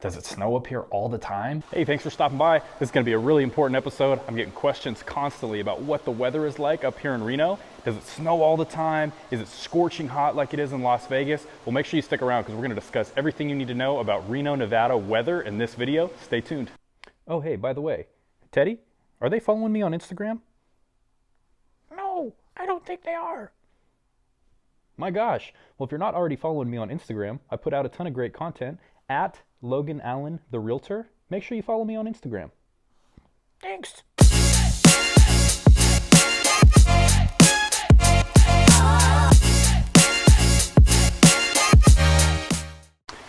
Does it snow up here all the time? Hey, thanks for stopping by. This is gonna be a really important episode. I'm getting questions constantly about what the weather is like up here in Reno. Does it snow all the time? Is it scorching hot like it is in Las Vegas? Well, make sure you stick around because we're gonna discuss everything you need to know about Reno, Nevada weather in this video. Stay tuned. Oh, hey, by the way, Teddy, are they following me on Instagram? No, I don't think they are. My gosh. Well, if you're not already following me on Instagram, I put out a ton of great content at Logan Allen, the realtor. Make sure you follow me on Instagram. Thanks.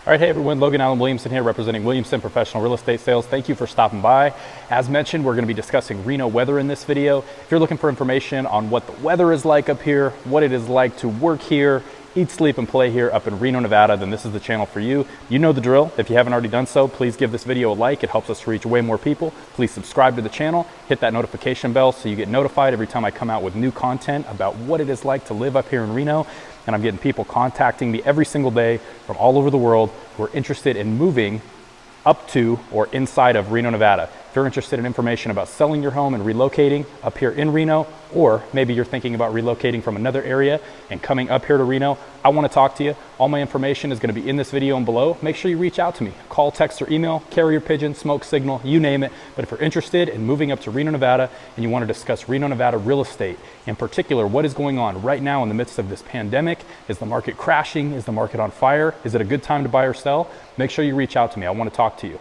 All right, hey everyone, Logan Allen Williamson here representing Williamson Professional Real Estate Sales. Thank you for stopping by. As mentioned, we're gonna be discussing Reno weather in this video. If you're looking for information on what the weather is like up here, what it is like to work here, eat, sleep, and play here up in Reno, Nevada, then this is the channel for you. You know the drill. If you haven't already done so, please give this video a like. It helps us reach way more people. Please subscribe to the channel, hit that notification bell so you get notified every time I come out with new content about what it is like to live up here in Reno. And I'm getting people contacting me every single day from all over the world who are interested in moving up to or inside of Reno, Nevada. If you're interested in information about selling your home and relocating up here in Reno, or maybe you're thinking about relocating from another area and coming up here to Reno, I want to talk to you. All my information is going to be in this video and below. Make sure you reach out to me. Call, text, or email, carrier pigeon, smoke signal, you name it. But if you're interested in moving up to Reno, Nevada, and you want to discuss Reno, Nevada real estate, in particular, what is going on right now in the midst of this pandemic? Is the market crashing? Is the market on fire? Is it a good time to buy or sell? Make sure you reach out to me. I want to talk to you.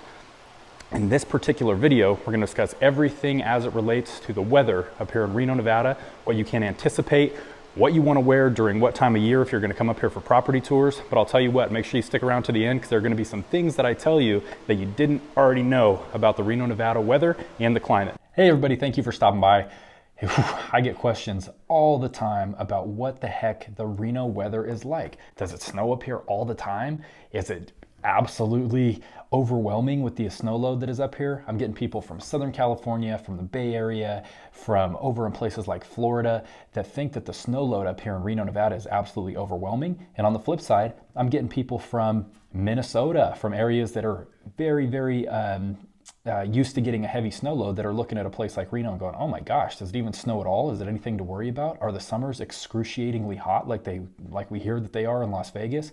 In this particular video, we're going to discuss everything as it relates to the weather up here in Reno, Nevada, what you can anticipate, what you want to wear during what time of year if you're going to come up here for property tours. But I'll tell you what, make sure you stick around to the end because there are going to be some things that I tell you that you didn't already know about the Reno, Nevada weather and the climate. Hey everybody, thank you for stopping by. I get questions all the time about what the heck the Reno weather is like. Does it snow up here all the time? Is it absolutely overwhelming with the snow load that is up here? I'm getting people from Southern California, from the Bay Area, from over in places like Florida that think that the snow load up here in Reno, Nevada is absolutely overwhelming. And on the flip side, I'm getting people from Minnesota, from areas that are very, very used to getting a heavy snow load that are looking at a place like Reno and going, oh my gosh, does it even snow at all? Is it anything to worry about? Are the summers excruciatingly hot like we hear that they are in Las Vegas?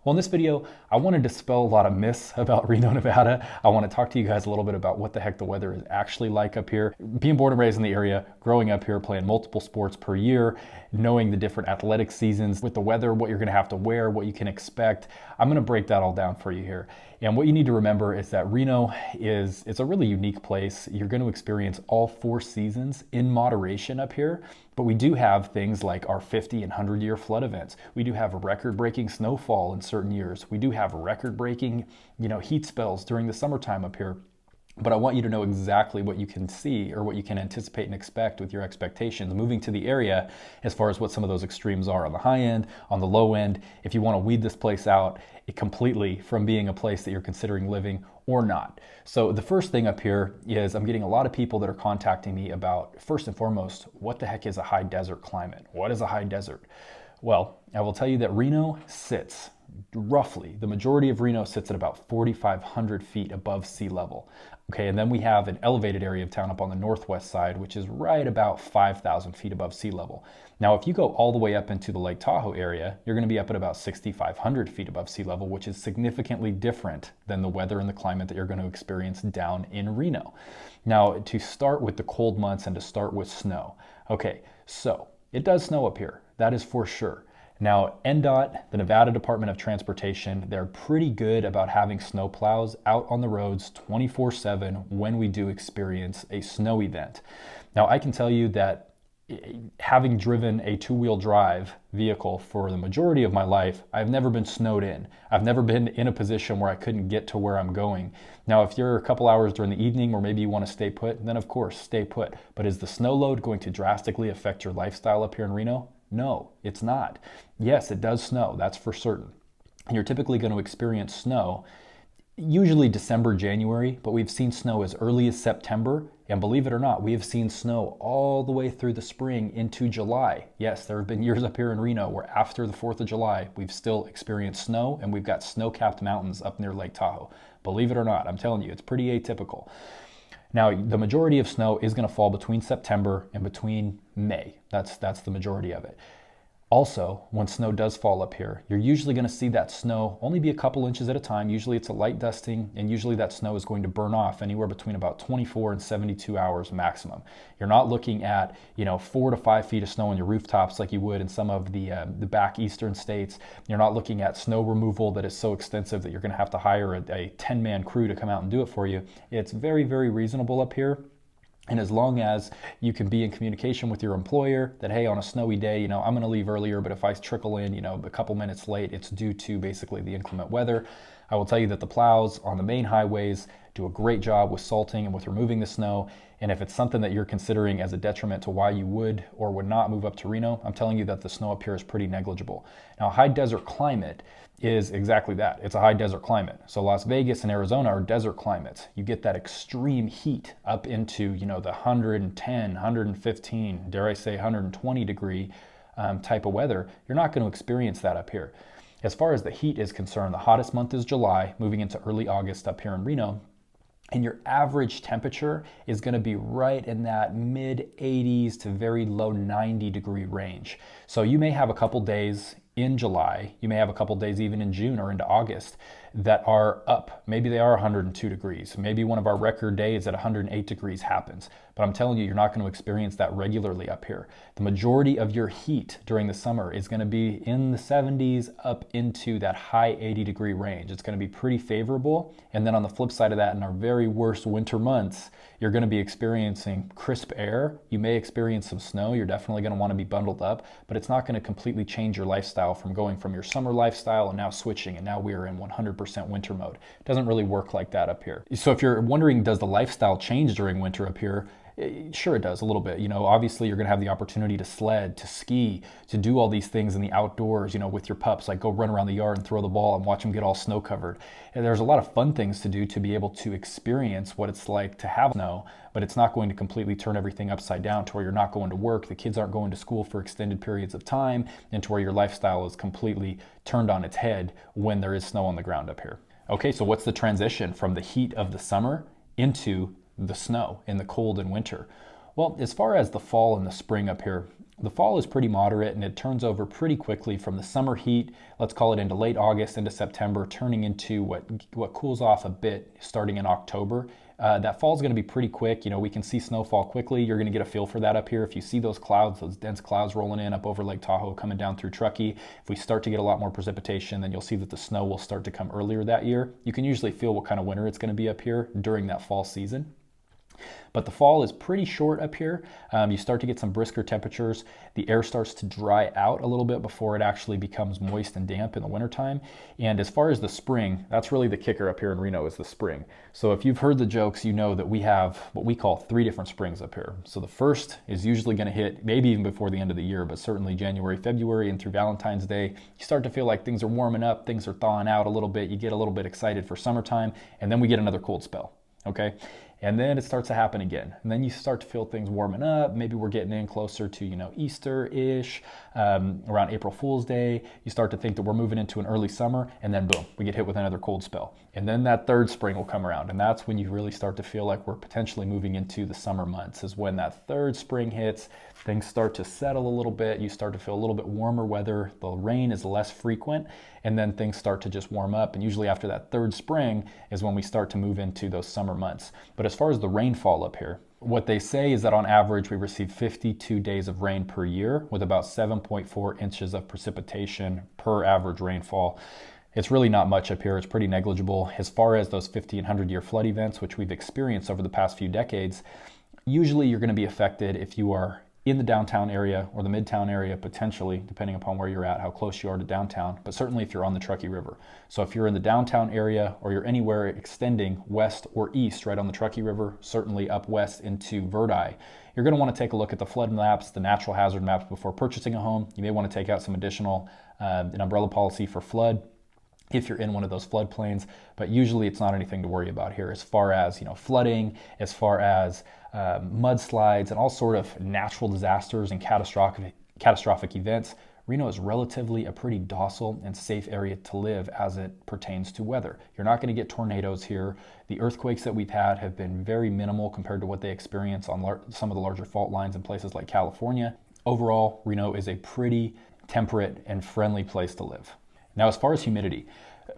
Well, in this video, I want to dispel a lot of myths about Reno, Nevada. I want to talk to you guys a little bit about what the heck the weather is actually like up here. Being born and raised in the area, growing up here, playing multiple sports per year, knowing the different athletic seasons with the weather, what you're going to have to wear, what you can expect. I'm going to break that all down for you here. And what you need to remember is that Reno it's a really unique place. You're going to experience all 4 seasons in moderation up here, but we do have things like our 50 and 100-year flood events. We do have a record-breaking snowfall in certain years. We do have record-breaking, heat spells during the summertime up here. But I want you to know exactly what you can see or what you can anticipate and expect with your expectations moving to the area as far as what some of those extremes are on the high end, on the low end, if you want to weed this place out completely from being a place that you're considering living or not. So the first thing up here is I'm getting a lot of people that are contacting me about, first and foremost, what the heck is a high desert climate? What is a high desert? Well, I will tell you that Reno sits roughly, the majority of Reno sits at about 4,500 feet above sea level. Okay, and then we have an elevated area of town up on the northwest side, which is right about 5,000 feet above sea level. Now, if you go all the way up into the Lake Tahoe area, you're going to be up at about 6,500 feet above sea level, which is significantly different than the weather and the climate that you're going to experience down in Reno. Now, to start with the cold months and to start with snow. Okay, so it does snow up here. That is for sure. Now, NDOT, the Nevada Department of Transportation, they're pretty good about having snow plows out on the roads 24/7 when we do experience a snow event. Now, I can tell you that having driven a 2-wheel drive vehicle for the majority of my life, I've never been snowed in. I've never been in a position where I couldn't get to where I'm going. Now, if you're a couple hours during the evening or maybe you want to stay put, then of course, stay put. But is the snow load going to drastically affect your lifestyle up here in Reno? No, it's not. Yes, it does snow, that's for certain. And you're typically going to experience snow usually December, January, but we've seen snow as early as September. And believe it or not, we have seen snow all the way through the spring into July. Yes, there have been years up here in Reno where after the 4th of July, we've still experienced snow and we've got snow-capped mountains up near Lake Tahoe. Believe it or not, I'm telling you, it's pretty atypical. Now, the majority of snow is going to fall between September and between May. That's the majority of it. Also, when snow does fall up here, you're usually going to see that snow only be a couple inches at a time. Usually it's a light dusting, and usually that snow is going to burn off anywhere between about 24 and 72 hours maximum. You're not looking at 4 to 5 feet of snow on your rooftops like you would in some of the back eastern states. You're not looking at snow removal that is so extensive that you're going to have to hire a 10-man crew to come out and do it for you. It's very, very reasonable up here. And as long as you can be in communication with your employer that, hey, on a snowy day, I'm going to leave earlier, but if I trickle in, a couple minutes late, it's due to basically the inclement weather. I will tell you that the plows on the main highways do a great job with salting and with removing the snow. And if it's something that you're considering as a detriment to why you would or would not move up to Reno, I'm telling you that the snow up here is pretty negligible. Now, high desert climate is exactly that. It's a high desert climate. So Las Vegas and Arizona are desert climates. You get that extreme heat up into, the 110, 115, dare I say 120 degree type of weather. You're not going to experience that up here. As far as the heat is concerned, the hottest month is July, moving into early August up here in Reno. And your average temperature is going to be right in that mid 80s to very low 90 degree range. So you may have a couple days in July, you may have a couple days even in June or into August that are up. Maybe they are 102 degrees. Maybe one of our record days at 108 degrees happens. But I'm telling you, you're not going to experience that regularly up here. The majority of your heat during the summer is going to be in the 70s up into that high 80 degree range. It's going to be pretty favorable. And then on the flip side of that, in our very worst winter months, you're going to be experiencing crisp air. You may experience some snow. You're definitely going to want to be bundled up, but it's not going to completely change your lifestyle from going from your summer lifestyle and now switching, and now we're in 100% winter mode. It doesn't really work like that up here. So if you're wondering, does the lifestyle change during winter up here? Sure, it does a little bit. Obviously you're going to have the opportunity to sled, to ski, to do all these things in the outdoors, with your pups, like go run around the yard and throw the ball and watch them get all snow covered. And there's a lot of fun things to do to be able to experience what it's like to have snow, but it's not going to completely turn everything upside down to where you're not going to work, the kids aren't going to school for extended periods of time, and to where your lifestyle is completely turned on its head when there is snow on the ground up here. Okay, so what's the transition from the heat of the summer into the snow in the cold and winter? Well, as far as the fall and the spring up here, the fall is pretty moderate and it turns over pretty quickly from the summer heat, let's call it into late August into September, turning into what cools off a bit starting in October. That fall is going to be pretty quick. We can see snow fall quickly. You're going to get a feel for that up here. If you see those clouds, those dense clouds rolling in up over Lake Tahoe, coming down through Truckee, if we start to get a lot more precipitation, then you'll see that the snow will start to come earlier that year. You can usually feel what kind of winter it's going to be up here during that fall season. But the fall is pretty short up here. You start to get some brisker temperatures. The air starts to dry out a little bit before it actually becomes moist and damp in the wintertime. And as far as the spring, that's really the kicker up here in Reno, is the spring. So if you've heard the jokes, you know that we have what we call 3 different springs up here. So the first is usually going to hit maybe even before the end of the year, but certainly January, February, and through Valentine's Day. You start to feel like things are warming up, things are thawing out a little bit. You get a little bit excited for summertime, and then we get another cold spell. Okay. And then it starts to happen again. And then you start to feel things warming up. Maybe we're getting in closer to, Easter-ish, around April Fool's Day. You start to think that we're moving into an early summer, and then boom, we get hit with another cold spell. And then that third spring will come around, and that's when you really start to feel like we're potentially moving into the summer months, is when that third spring hits. Things start to settle a little bit. You start to feel a little bit warmer weather. The rain is less frequent, and then things start to just warm up. And usually after that third spring is when we start to move into those summer months. But as far as the rainfall up here, what they say is that on average we receive 52 days of rain per year with about 7.4 inches of precipitation per average rainfall. It's really not much up here. It's pretty negligible. As far as those 50 and 100-year flood events, which we've experienced over the past few decades, usually you're going to be affected if you are in the downtown area or the midtown area, potentially, depending upon where you're at, how close you are to downtown, but certainly if you're on the Truckee River. So if you're in the downtown area or you're anywhere extending west or east right on the Truckee River, certainly up west into Verdi, you're going to want to take a look at the flood maps, the natural hazard maps before purchasing a home. You may want to take out some additional an umbrella policy for flood if you're in one of those floodplains, but usually it's not anything to worry about here as far as flooding, as far as mudslides and all sort of natural disasters and catastrophic events. Reno is relatively a pretty docile and safe area to live as it pertains to weather. You're not going to get tornadoes here. The earthquakes that we've had have been very minimal compared to what they experience on some of the larger fault lines in places like California. Overall, Reno is a pretty temperate and friendly place to live. Now, as far as humidity,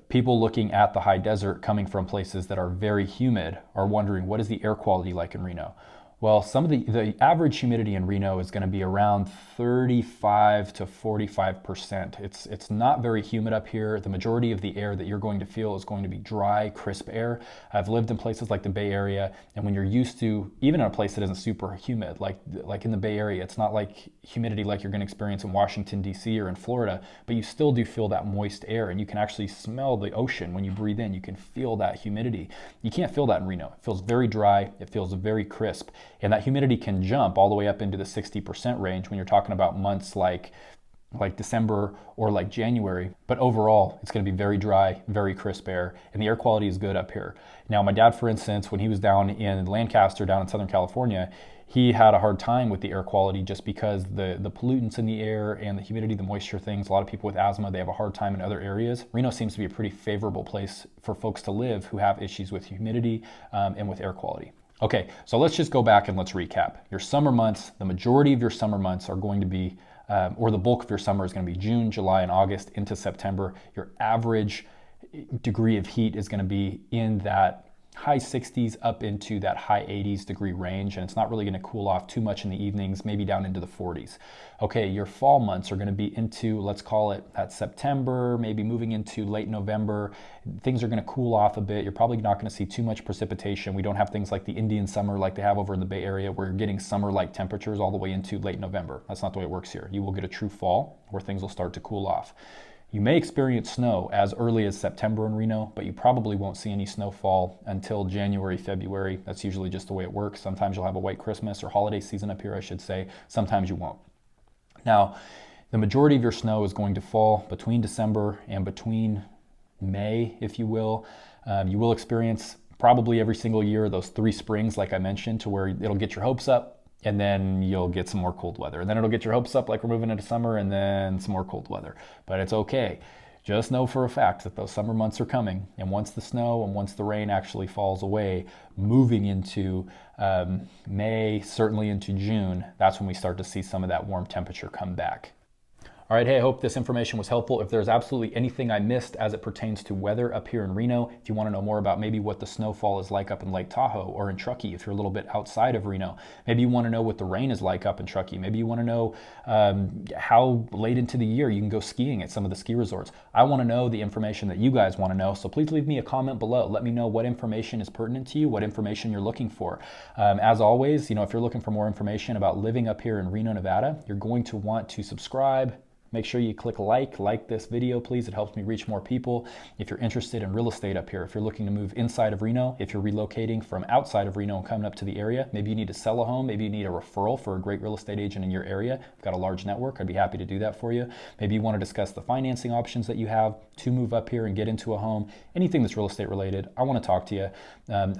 people looking at the high desert coming from places that are very humid are wondering, what is the air quality like in Reno? Well, some of the average humidity in Reno is going to be around 35 to 45%. It's not very humid up here. The majority of the air that you're going to feel is going to be dry, crisp air. I've lived in places like the Bay Area, and when you're used to, even in a place that isn't super humid, like in the Bay Area, it's not like humidity like you're going to experience in Washington, D.C. or in Florida, but you still do feel that moist air, and you can actually smell the ocean when you breathe in. You can feel that humidity. You can't feel that in Reno. It feels very dry. It feels very crisp. And that humidity can jump all the way up into the 60% range when you're talking about months like December or like January. But overall, it's going to be very dry, very crisp air, and the air quality is good up here. Now, my dad, for instance, when he was down in Lancaster, down in Southern California, he had a hard time with the air quality just because the pollutants in the air and the humidity, the moisture things. A lot of people with asthma, they have a hard time in other areas. Reno seems to be a pretty favorable place for folks to live who have issues with humidity and with air quality. Okay, so let's just go back and let's recap. Your summer months, the majority of your summer months are going to be, or the bulk of your summer is going to be June, July, and August into September. Your average degree of heat is going to be in that high 60s up into that high 80s degree range, and it's not really going to cool off too much in the evenings, maybe down into the 40s. Okay, your fall months are going to be into, let's call it that September, maybe moving into late November. Things are going to cool off a bit. You're probably not going to see too much precipitation. We don't have things like the Indian summer like they have over in the Bay Area where you're getting summer-like temperatures all the way into late November. That's not the way it works here. You will get a true fall where things will start to cool off. You may experience snow as early as September in Reno, but you probably won't see any snowfall until January, February. That's usually just the way it works. Sometimes you'll have a white Christmas or holiday season up here, I should say. Sometimes you won't. Now, the majority of your snow is going to fall between December and between May, if you will. You will experience probably every single year those 3 springs, like I mentioned, to where it'll get your hopes up, and then you'll get some more cold weather. And then it'll get your hopes up like we're moving into summer, and then some more cold weather. But it's okay. Just know for a fact that those summer months are coming. And once the snow and once the rain actually falls away, moving into May, certainly into June, that's when we start to see some of that warm temperature come back. All right, hey, I hope this information was helpful. If there's absolutely anything I missed as it pertains to weather up here in Reno, if you want to know more about maybe what the snowfall is like up in Lake Tahoe or in Truckee, if you're a little bit outside of Reno, maybe you want to know what the rain is like up in Truckee, maybe you want to know how late into the year you can go skiing at some of the ski resorts. I want to know the information that you guys want to know, so please leave me a comment below. Let me know what information is pertinent to you, what information you're looking for. As always, if you're looking for more information about living up here in Reno, Nevada, you're going to want to subscribe. Make sure you click like this video, please. It helps me reach more people. If you're interested in real estate up here, if you're looking to move inside of Reno, if you're relocating from outside of Reno and coming up to the area, maybe you need to sell a home, maybe you need a referral for a great real estate agent in your area. I've got a large network. I'd be happy to do that for you. Maybe you want to discuss the financing options that you have to move up here and get into a home. Anything that's real estate related, I want to talk to you.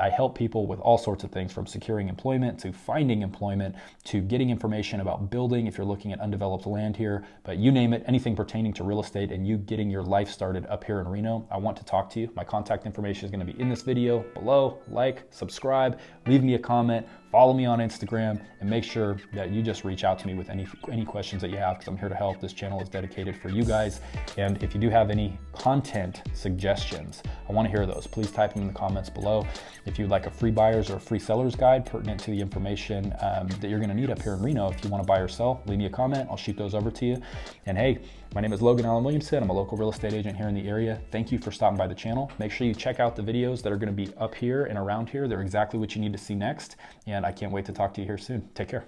I help people with all sorts of things, from securing employment to finding employment to getting information about building if you're looking at undeveloped land here. But you name it, anything pertaining to real estate and you getting your life started up here in Reno, I want to talk to you. My contact information is going to be in this video below. Like, subscribe, leave me a comment, follow me on Instagram, and make sure that you just reach out to me with any questions that you have, because I'm here to help. This channel is dedicated for you guys. And if you do have any content suggestions, I want to hear those. Please type them in the comments below. If you'd like a free buyer's or a free seller's guide pertinent to the information that you're going to need up here in Reno, if you want to buy or sell, leave me a comment. I'll shoot those over to you. And hey, my name is Logan Williamson. I'm a local real estate agent here in the area. Thank you for stopping by the channel. Make sure you check out the videos that are going to be up here and around here. They're exactly what you need to see next. And I can't wait to talk to you here soon. Take care.